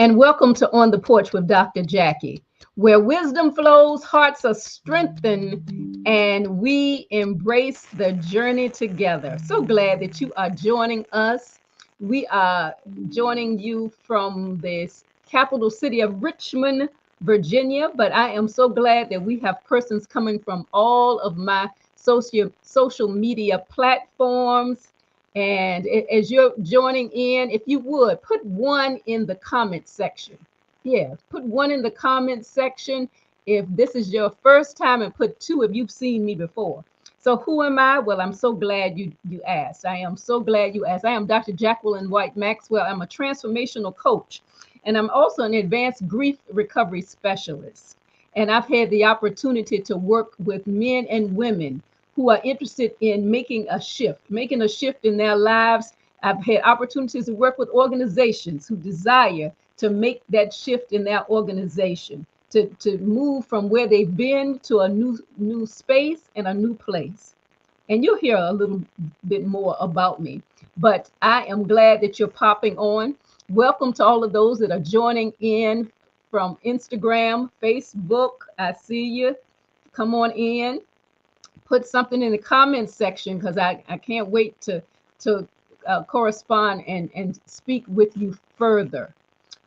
and welcome to On the Porch with Dr. Jacqui, where wisdom flows, hearts are strengthened, and we embrace the journey together. So glad that you are joining us. We are joining you from this capital city of Richmond, Virginia, but I am so glad that we have persons coming from all of my social media platforms. And as you're joining in, if you would put one in the comment section. Yeah, put one in the comment section if this is your first time, and put two if you've seen me before. So who am I? Well, I'm so glad you asked. I am so glad you asked. I am Dr. Jacqueline White Maxwell. I'm a transformational coach, and I'm also an advanced grief recovery specialist. And I've had the opportunity to work with men and women who are interested in making a shift in their lives. I've had opportunities to work with organizations who desire to make that shift in their organization, to move from where they've been to a new space and a new place. And you'll hear a little bit more about me, but I am glad that you're popping on. Welcome to all of those that are joining in from Instagram, Facebook. I see you. Come on in. Put something in the comments section, because I can't wait to correspond and speak with you further.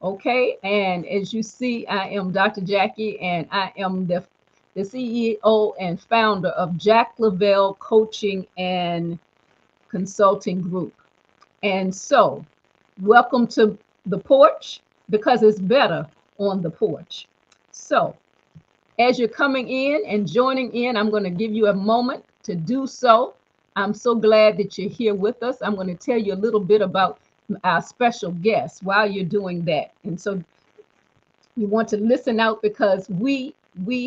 Okay, and as you see, I am Dr. Jacqui, and I am the CEO and founder of Jack Lavelle Coaching and Consulting Group. And so, welcome to the porch, because it's better on the porch. So, as you're coming in and joining in, I'm going to give you a moment to do so. I'm so glad that you're here with us. I'm going to tell you a little bit about our special guest while you're doing that. And so you want to listen out, because we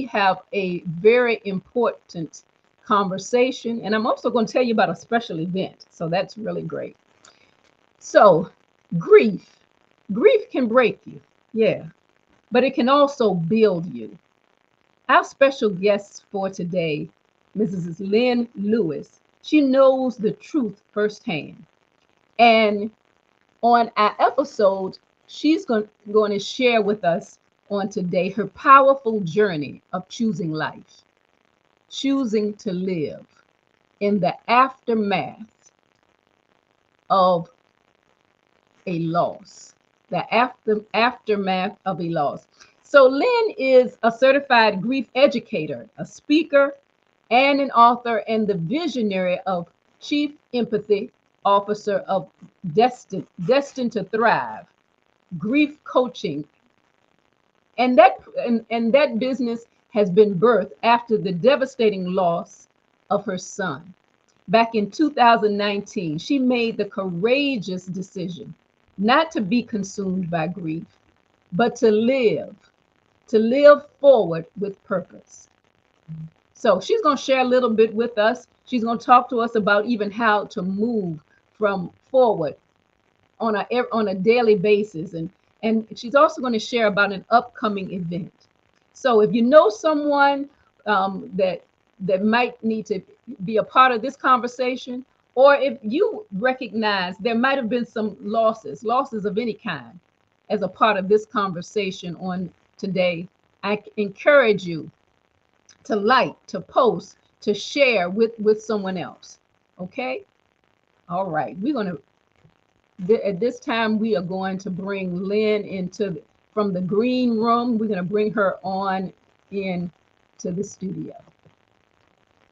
have a very important conversation. And I'm also going to tell you about a special event. So that's really great. So grief can break you. Yeah. But it can also build you. Our special guest for today, Mrs. Lynn Lewis, she knows the truth firsthand. And on our episode, she's going to share with us on today her powerful journey of choosing life, choosing to live in the aftermath of a loss, the aftermath of a loss. So Lynn is a certified grief educator, a speaker, and an author, and the visionary of Chief Empathy Officer of Destined to Thrive, grief coaching. And that business has been birthed after the devastating loss of her son. Back in 2019, she made the courageous decision not to be consumed by grief, but to live forward with purpose. So she's going to share a little bit with us. She's going to talk to us about even how to move from forward on a daily basis. And she's also going to share about an upcoming event. So if you know someone that might need to be a part of this conversation, or if you recognize there might have been some losses of any kind as a part of this conversation on today, I encourage you to like, to post, to share with someone else. Okay? All right. At this time, we are going to bring Lynn from the green room. We're going to bring her on in to the studio.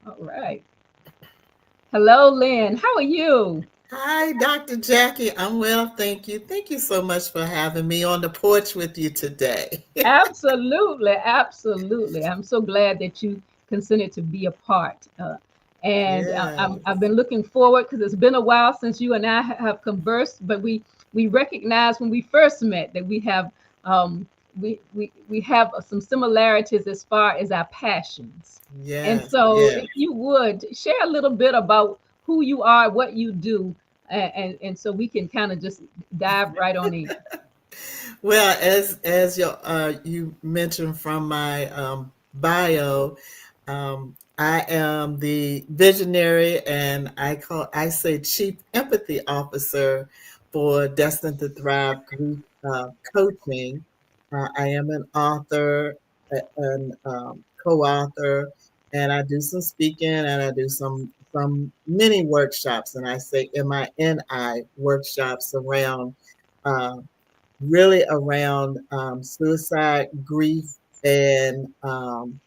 All right. Hello, Lynn. How are you? Hi, Dr. Jacqui. I'm well, thank you. Thank you so much for having me on the porch with you today. Absolutely. I'm so glad that you consented to be a part. I've been looking forward, because it's been a while since you and I have conversed, but we recognized when we first met that we have we have some similarities as far as our passions. And so if you would share a little bit about who you are, what you do, and so we can kind of just dive right on in. Well, as you mentioned from my bio, I am the visionary, and I say Chief Empathy Officer for Destined to Thrive Grief coaching. I am an author, an co-author, and I do some speaking and I do some mini workshops. And I say MINI workshops around uh, really around suicide, grief, and um,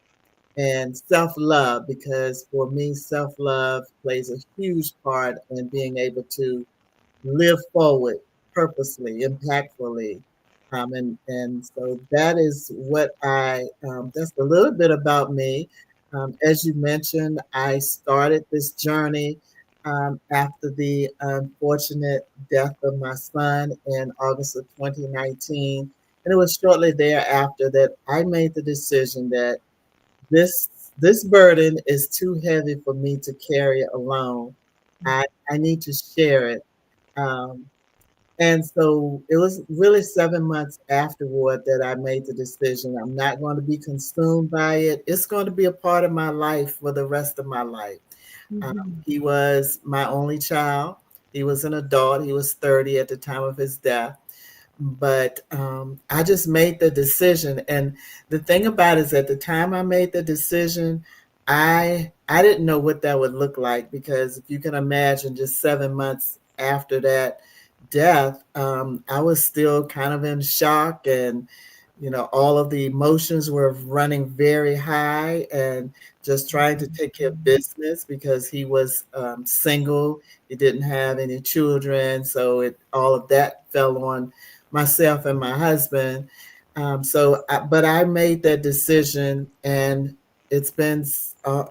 and self-love, because for me self-love plays a huge part in being able to live forward purposely, impactfully. And so that is what that's a little bit about me. As you mentioned, I started this journey after the unfortunate death of my son in August of 2019. And it was shortly thereafter that I made the decision that this this burden is too heavy for me to carry alone. I need to share it. Um, and so it was really 7 months afterward that I made the decision. I'm not going to be consumed by it. It's going to be a part of my life for the rest of my life. He was my only child. He was an adult. He was 30 at the time of his death. But I just made the decision. And the thing about it is, at the time I made the decision, I didn't know what that would look like, because if you can imagine, just 7 months after that death, I was still kind of in shock, and all of the emotions were running very high, and just trying to take care of business, because he was single. He didn't have any children, so all of that fell on myself and my husband. But I made that decision, and it's been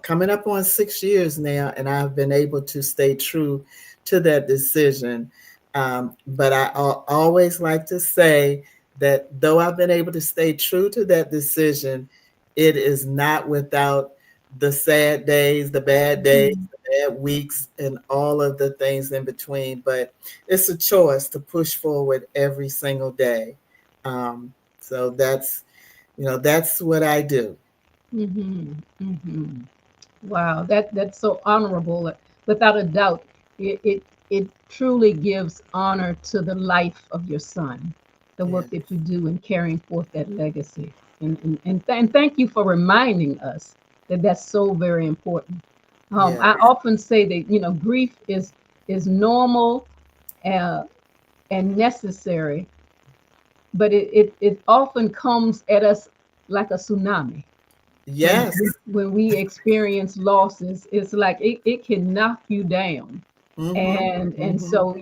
coming up on 6 years now, and I've been able to stay true to that decision. But always like to say that though I've been able to stay true to that decision, it is not without the sad days, the bad days, the bad weeks, and all of the things in between. But it's a choice to push forward every single day. So that's what I do. Mm-hmm. Mm-hmm. Wow, that's so honorable. Without a doubt, it truly gives honor to the life of your son, the Yeah. work that you do in carrying forth that legacy. And thank you for reminding us that that's so very important. Yeah. I often say that grief is normal uh, and necessary, but it often comes at us like a tsunami. when Yes. when we experience losses, it's like it can knock you down. Mm-hmm. And Mm-hmm. so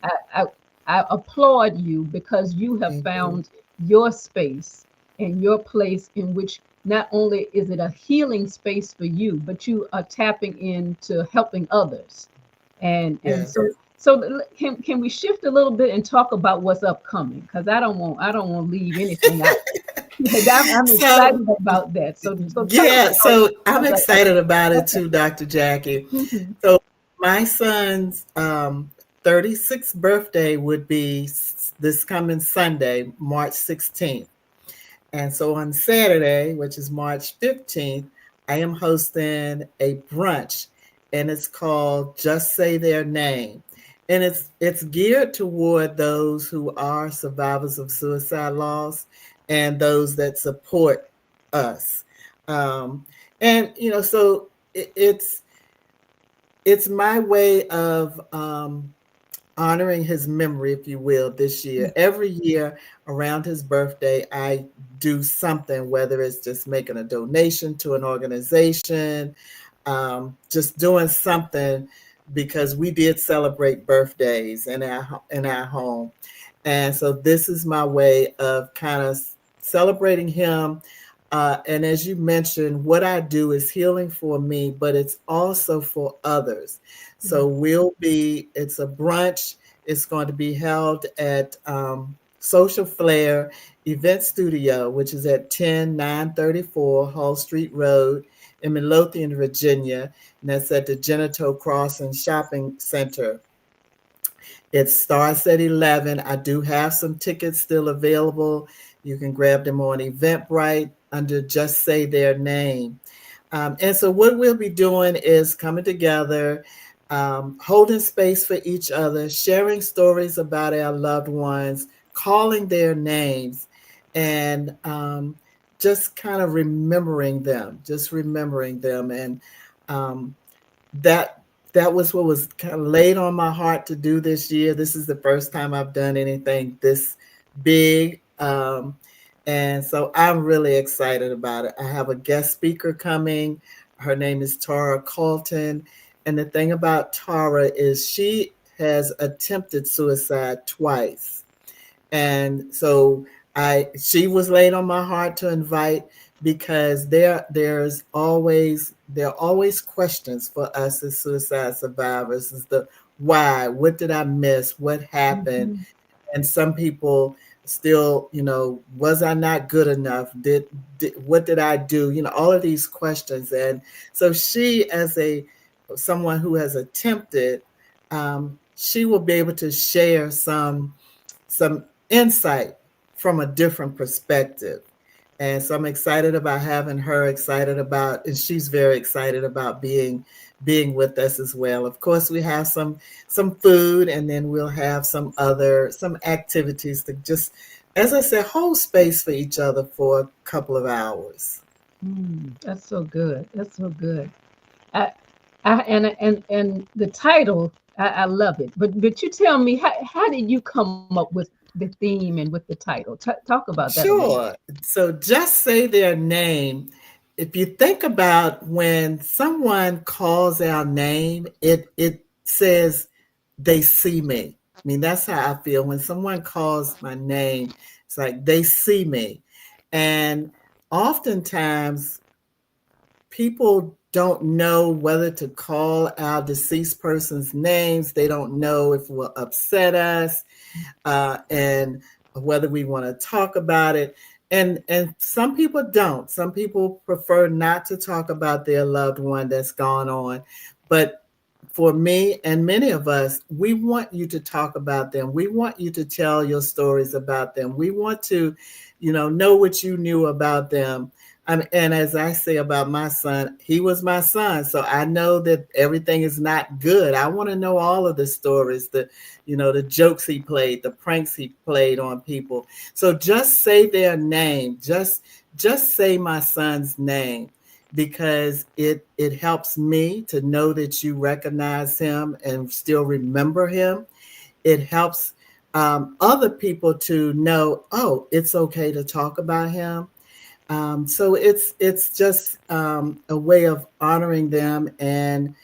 I, I I applaud you because you have Thank you. found your space and your place in which not only is it a healing space for you, but you are tapping into helping others. And Yes. so can we shift a little bit and talk about what's upcoming? Because I don't want to leave anything out. Because I'm So excited about that. So tell us yeah, about so I'm what's up. excited about it Okay. too, Dr. Jacqui. Mhm. So my son's 36th birthday would be this coming Sunday, March 16th. And so on Saturday, which is March 15th, I am hosting a brunch, and it's called Just Say Their Name. And it's geared toward those who are survivors of suicide loss and those that support us. Um, and so it's my way of honoring his memory, if you will, this year. Every year around his birthday, I do something, whether it's just making a donation to an organization, just doing something, because we did celebrate birthdays in our home. And so this is my way of kind of celebrating him. And as you mentioned, what I do is healing for me, but it's also for others. So it's a brunch. It's going to be held at Social Flair Event Studio, which is at 10934 Hall Street Road in Midlothian, Virginia. And that's at the Genito Crossing Shopping Center. It starts at 11. I do have some tickets still available. You can grab them on Eventbrite under Just Say Their Name. And so what we'll be doing is coming together, holding space for each other, sharing stories about our loved ones, calling their names, and just kind of remembering them, and um, that that was what was kind of laid on my heart to do this year. This is the first time I've done anything this big. And so I'm really excited about it. I have a guest speaker coming. Her name is Tara Colton. And the thing about Tara is she has attempted suicide twice. And so she was laid on my heart to invite, because there are always questions for us as suicide survivors. Is the why? What did I miss? What happened? Mhm. And some people still, was I not good enough? Did what did I do? All of these questions. And so she, as a someone who has attempted, she will be able to share some insight from a different perspective. And so I'm excited about having her, excited about, and she's very excited about being with us as well. Of course, we have some food, and then we'll have some activities to just, as I said, hold space for each other for a couple of hours. That's so good. That's so good. I, and the title, I love it. But you tell me, how did you come up with the theme and with the title? Talk about that a little bit. Sure. So just say their name. If you think about when someone calls our name, it says they see me. I mean, that's how I feel when someone calls my name. It's like they see me. And oftentimes people don't know whether to call our deceased person's names. They don't know if it will upset us, and whether we want to talk about it. And some people don't. Some people prefer not to talk about their loved one that's gone on. But for me and many of us, we want you to talk about them. We want you to tell your stories about them. We want to, know what you knew about them. And as I say about my son, he was my son. So I know that everything is not good. I want to know all of the stories, the jokes he played, the pranks he played on people. So just say their name. Just say my son's name, because it helps me to know that you recognize him and still remember him. It helps other people to know, oh, it's okay to talk about him. So it's just a way of honoring them, and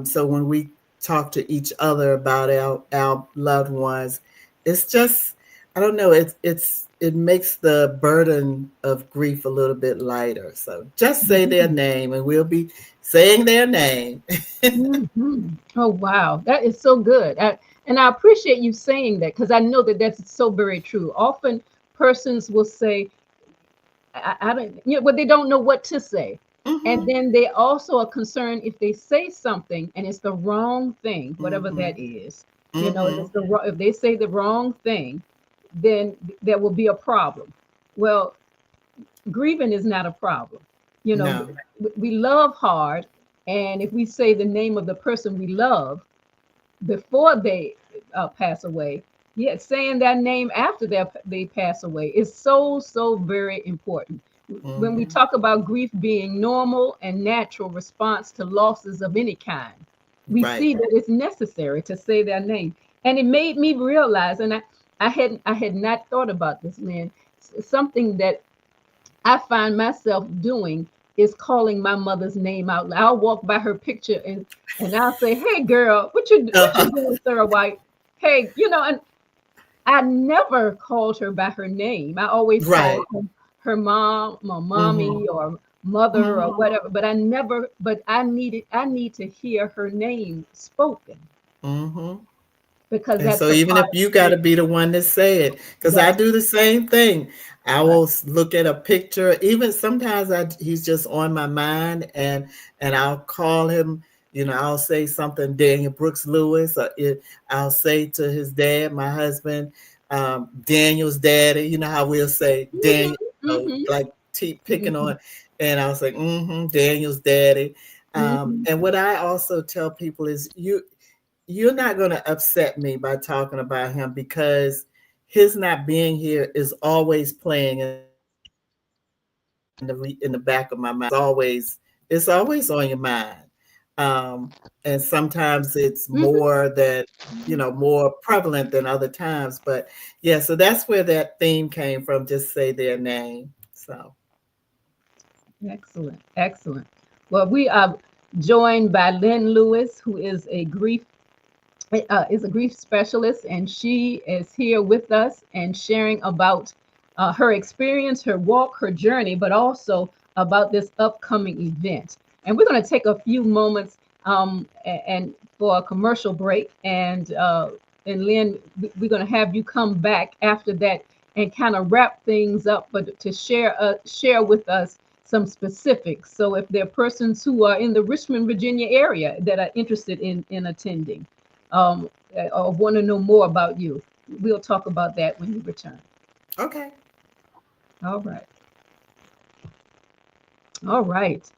so when we talk to each other about our loved ones, it's just, I don't know, it makes the burden of grief a little bit lighter. So just say their Mhm. name, and we'll be saying their name. Oh, wow. That is so good. And I appreciate you saying that, because I know that that's so very true. Often persons will say, I don't, but they don't know what to say. And Hmm. then they also are concerned if they say something and it's the wrong thing, whatever Hmm. that is. If Hmm. it's if they say the wrong thing, then there will be a problem. Well, grieving is not a problem. You know, No. we love hard, and if we say the name of the person we love before they pass away, yet saying that name after they pass away is so very important. When we Hmm. talk about grief being normal and natural response to losses of any kind, we Right. see that it's necessary to say their name. And it made me realize, and I had not thought about this, Lynn. Something that I find myself doing is calling my mother's name out. I'll walk by her picture and I'll say, "Hey, girl, what you doing, Sarah White? Hey, and I never called her by her name. I always called Right. her mom, my Hmm. mommy, or mother, or Hmm. whatever. But I never. But I need to hear her name spoken, Hmm. because And that's so the even if part you of got to me. be the one to say it, because I That's do the same thing. I right. will look at a picture. Even sometimes he's just on my mind, and I'll call him. I'll say something, Daniel Brooks Lewis. I'll say to his dad, my husband, Daniel's daddy. You know how we'll say Daniel, Hmm. like picking Hmm. on, and I'll say, Daniel's daddy. Hmm. And what I also tell people is, you're not going to upset me by talking about him, because his not being here is always playing in the back of my mind. It's always on your mind. And sometimes it's Mhm. more that, more prevalent than other times. But yeah, so that's where that theme came from. Just say their name. So Excellent, excellent. Well, we are joined by Lynn Lewis, who is a grief specialist, and she is here with us and sharing about her experience, her walk, her journey, but also about this upcoming event. And we're going to take a few moments and for a commercial break, and Lynn, we're going to have you come back after that and kind of wrap things up, but to share with us some specifics. So if there are persons who are in the Richmond, Virginia area that are interested in attending, um, or want to know more about you, we'll talk about that when you return. okay. All right. All right.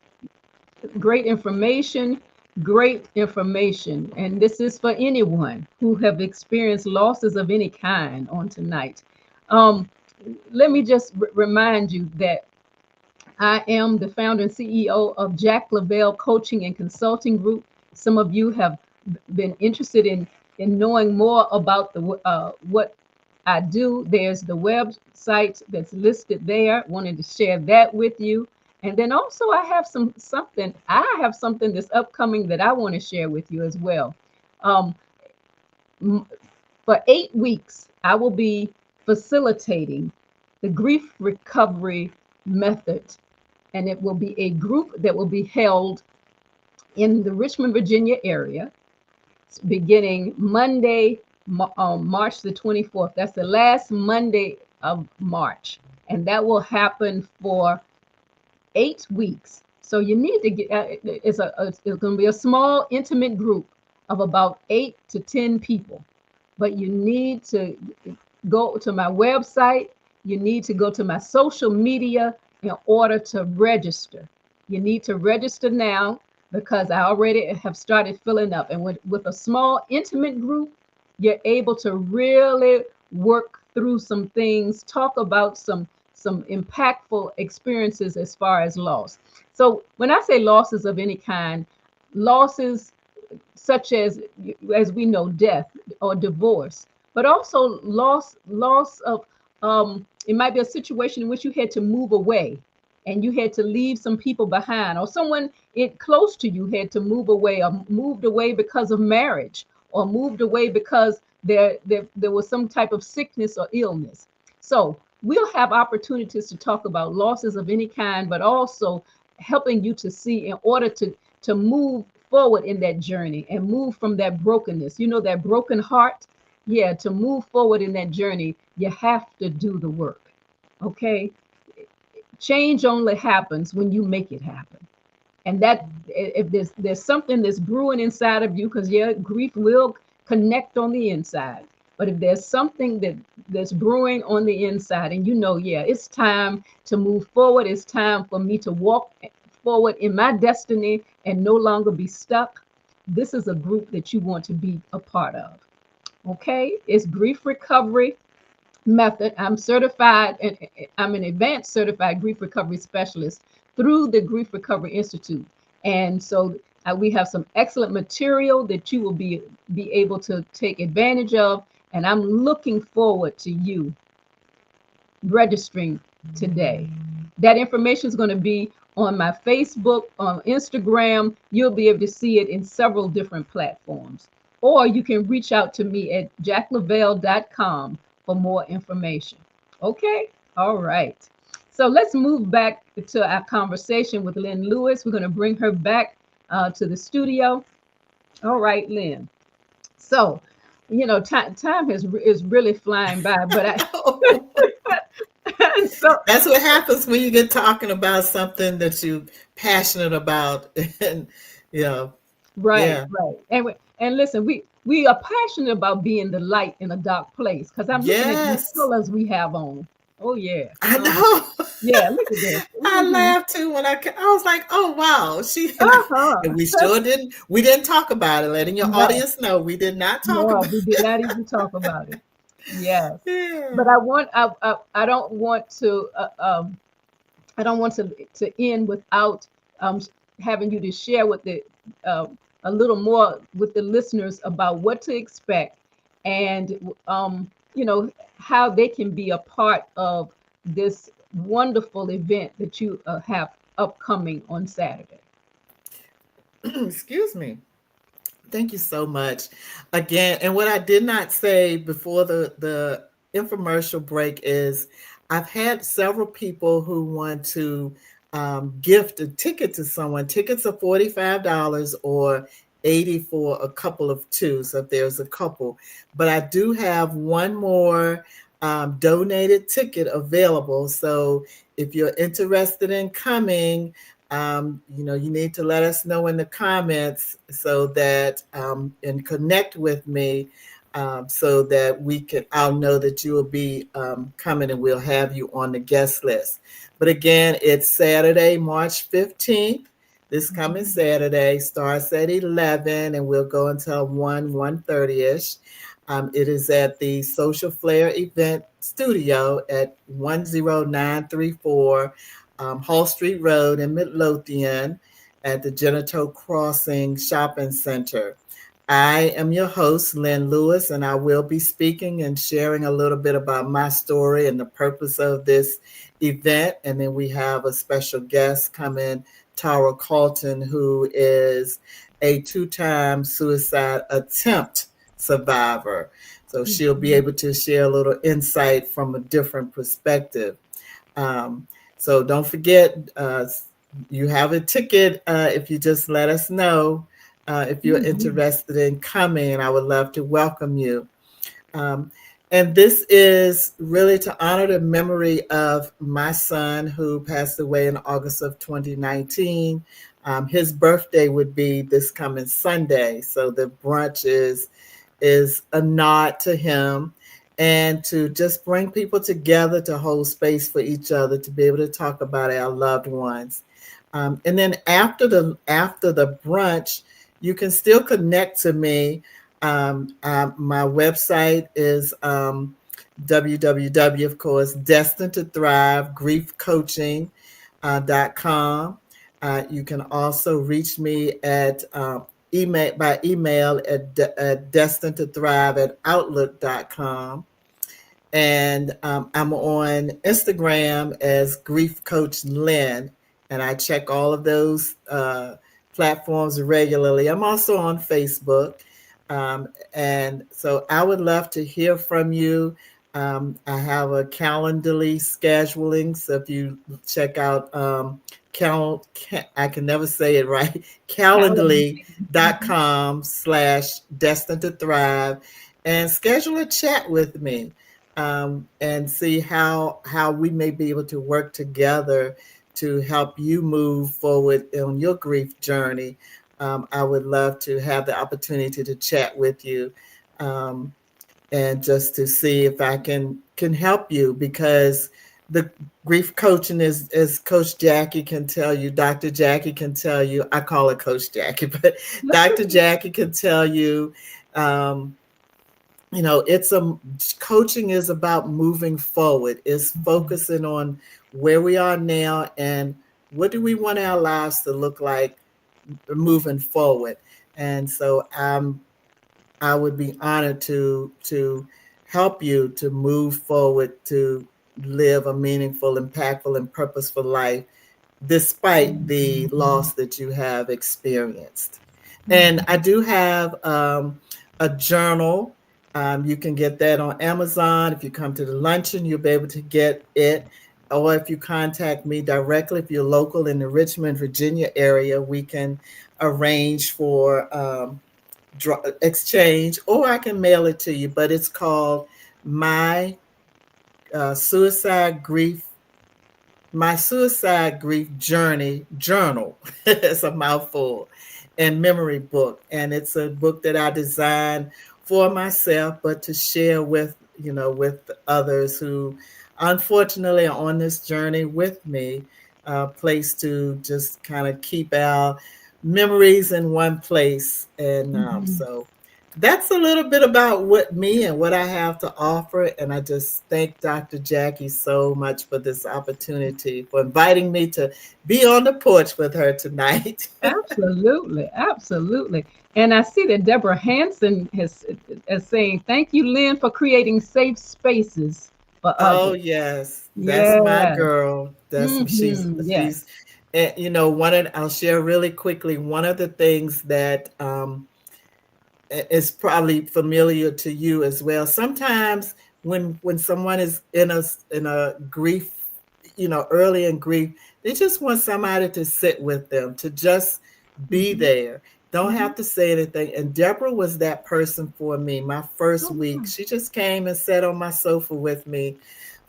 Great information. Great information. And this is for anyone who have experienced losses of any kind on tonight. Um, Let me just remind you that I am the founder and CEO of Jack Lavelle Coaching and Consulting Group. Some of you have been interested in knowing more about what I do. There's the website that's listed there. Wanted to share that with you. And then also I have something that's upcoming that I want to share with you as well. Um, for 8 weeks, I will be facilitating the grief recovery method, and it will be a group that will be held in the Richmond, Virginia area beginning Monday, March the 24th. That's the last Monday of March, and that will happen for 8 weeks. So you need to get it's going to be a small, intimate group of about 8 to 10 people, but you need to go to my website. You need to go to my social media in order to register. You need to register now because I already have started filling up. And with a small, intimate group, you're able to really work through some things, talk about some impactful experiences as far as loss. So when I say losses of any kind, losses such as we know, death or divorce, but also loss of it might be a situation in which you had to move away and you had to leave some people behind, or someone close to you had to move away, or moved away because of marriage, or moved away because there was some type of sickness or illness. So we'll have opportunities to talk about losses of any kind, but also helping you to see in order to move forward in that journey and move from that brokenness, that broken heart. Yeah, to move forward in that journey, you have to do the work. Okay. Change only happens when you make it happen. And that if there's something that's brewing inside of you, because yeah, grief will connect on the inside. But if there's something that's brewing on the inside, and yeah, it's time to move forward. It's time for me to walk forward in my destiny and no longer be stuck. This is a group that you want to be a part of. Okay, it's grief recovery method. I'm certified, and I'm an advanced certified grief recovery specialist through the Grief Recovery Institute. And so we have some excellent material that you will be able to take advantage of. And I'm looking forward to you registering today. That information is going to be on my Facebook, on Instagram. You'll be able to see it in several different platforms. Or you can reach out to me at jacklavelle.com for more information. Okay? All right. So let's move back to our conversation with Lynn Lewis. We're going to bring her back to the studio. All right, Lynn. So, time is really flying by, but so That's what happens when you get talking about something that you're passionate about. And, right, yeah. right. And listen, we are passionate about being the light in a dark place, because I'm looking at these Yes. colors we have on. Oh yeah. I know. Yeah, look at this. I Mm-hmm. laughed too when I was like, "Oh wow!" And Uh-huh. we didn't talk about it. Letting your No, audience know we did not talk no, about we did not even talk about it. Yes. Yeah. But I don't want to I don't want to end without um, having you to share with the uh, a little more with the listeners about what to expect, and you know, how they can be a part of this wonderful event that you have upcoming on Saturday. Excuse me. Thank you so much again. And what I did not say before the infomercial break is I've had several people who want to gift a ticket to someone. Tickets are $45 or 80 for a couple of two. So if there's a couple, but I do have one more donated ticket available. So if you're interested in coming, you need to let us know in the comments so that and connect with me so that I'll know that you will be coming and we'll have you on the guest list. But again, it's Saturday, March 15th. This coming Saturday starts at 11 and we'll go until 1:30ish. It is at the Social Flair Event Studio at 10934 Hall Street Road in Midlothian at the Genito Crossing Shopping Center. I am your host, Lynn Lewis, and I will be speaking and sharing a little bit about my story and the purpose of this event. And then we have a special guest coming, Tara Carlton, who is a two-time suicide attempt survivor. So she'll be Mhm. able to share a little insight from a different perspective. Um, so don't forget, you have a ticket if you just let us know if you're Mhm. interested in coming. I would love to welcome you. Um, and this is really to honor the memory of my son who passed away in August of 2019. His birthday would be this coming Sunday. So the brunch is a nod to him and to just bring people together to hold space for each other to be able to talk about our loved ones. And then after the brunch, you can still connect to me. My website is www, of course, Destined to Thrive Grief Coaching .com. You can also reach me at email at destined to thrive at outlook.com. And I'm on Instagram as Grief Coach Lynn, and I check all of those platforms regularly. I'm also on Facebook. And so I would love to hear from you. I have a Calendly scheduling. So if you check out I can never say it right, Calendly. Mhm. calendly.com/destined to thrive and schedule a chat with me and see how we may be able to work together to help you move forward on your grief journey. I would love to have the opportunity to chat with you um, and just to see if I can help you because the grief coaching is, as Coach Jacqui can tell you, Dr. Jacqui can tell you. I call her Coach Jacqui, but Dr. Jacqui can tell you. Um, it's a coaching is about moving forward. It's focusing on where we are now and what do we want our lives to look like moving forward. And so I would be honored to help you to move forward to live a meaningful, impactful, and purposeful life despite the loss that you have experienced. And I do have a journal. You can get that on Amazon. If you come to the luncheon, you'll be able to get it. Or if you contact me directly, if you're local in the Richmond, Virginia area, we can arrange for exchange, or I can mail it to you. But it's called My Suicide Grief My Suicide Grief Journey Journal. It's a mouthful, and memory book. And it's a book that I designed for myself, but to share with others who unfortunately are on this journey with me, a place to just kind of keep our memories in one place. And Mhm. so that's a little bit about what me and what I have to offer. And I just thank Dr. Jacqui so much for this opportunity, for inviting me to be on the porch with her tonight. Absolutely, absolutely. And I see that Deborah Hanson is saying, "Thank you, Lynn, for creating safe spaces for Oh others." yes, that's my Yes. girl. That's she's Yes. you know, I'll share really quickly one of the things that is probably familiar to you as well. Sometimes when someone is in a grief, you know, early in grief, they just want somebody to sit with them, to just be Hmm. there. Don't Hmm. have to say anything. And Deborah was that person for me. My first Oh, week, wow. she just came and sat on my sofa with me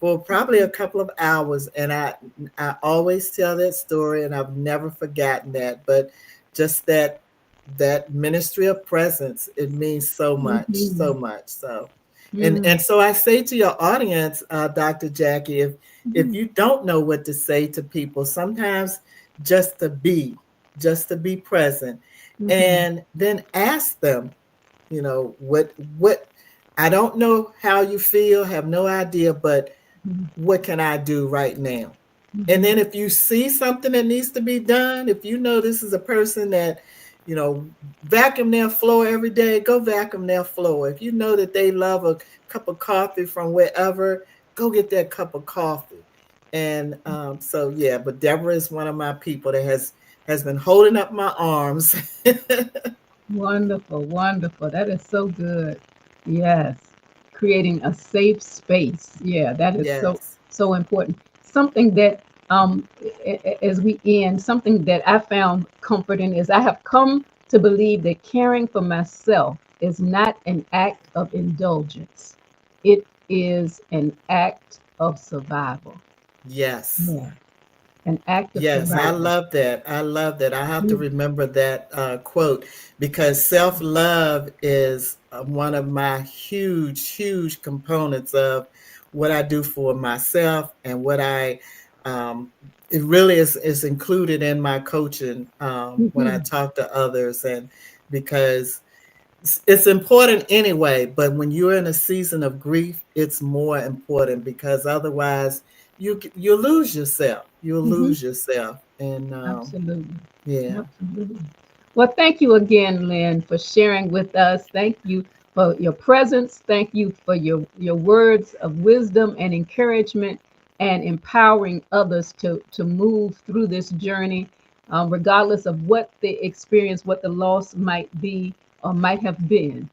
for probably a couple of hours. And I always tell that story, and I've never forgotten that. But just that ministry of presence, it means so much, so Hmm. much. So Hmm. and so I say to your audience, Dr. Jacqui, if Hmm. you don't know what to say to people, sometimes just to be, just to be present, Hmm. and then ask them, you know, what I don't know how you feel, have no idea, but what can I do right now? And Hmm. then if you see something that needs to be done, if you know this is a person that, you know, vacuum their floor every day, go vacuum their floor. If you know that they love a cup of coffee from wherever, go get that cup of coffee. And so yeah, but Deborah is one of my people that has been holding up my arms. Wonderful, wonderful. That is so good. Yes. Creating a safe space. Yeah, that is so Yes. so important. Something that as we end, something that I found comforting is I have come to believe that caring for myself is not an act of indulgence. It is an act of survival. Yes. Yeah. An act of Yes, I survival. love that. I love that. I have to Mm. remember that quote because self love is one of my huge, huge components of what I do for myself and what um, it really is included in my coaching when I Mhm. talk to others. And because it's important anyway, but when you're in a season of grief, it's more important because otherwise you lose yourself. You'll Mhm. lose yourself, and Absolutely. yeah, Absolutely. Well, thank you again, Lynn, for sharing with us. Thank you for your presence. Thank you for your words of wisdom and encouragement and empowering others to move through this journey, regardless of what the experience, what the loss might be or might have been.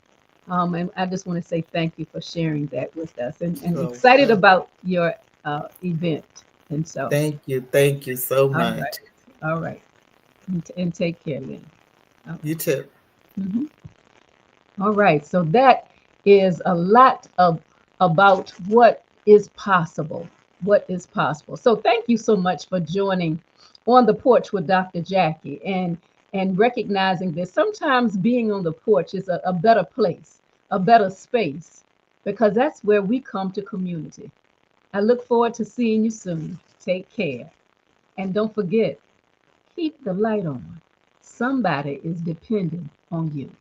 And I just want to say thank you for sharing that with us and you're excited welcome. about your event. And so, Thank you so all much. right. All right. And take care, Lynn. All You right. too. Mhm. All right. So that is a lot of about what is possible. What is possible. So thank you so much for joining on the porch with Dr. Jacqui and recognizing that sometimes being on the porch is a better place, a better space, because that's where we come to community. I look forward to seeing you soon. Take care. And don't forget, keep the light on. Somebody is depending on you.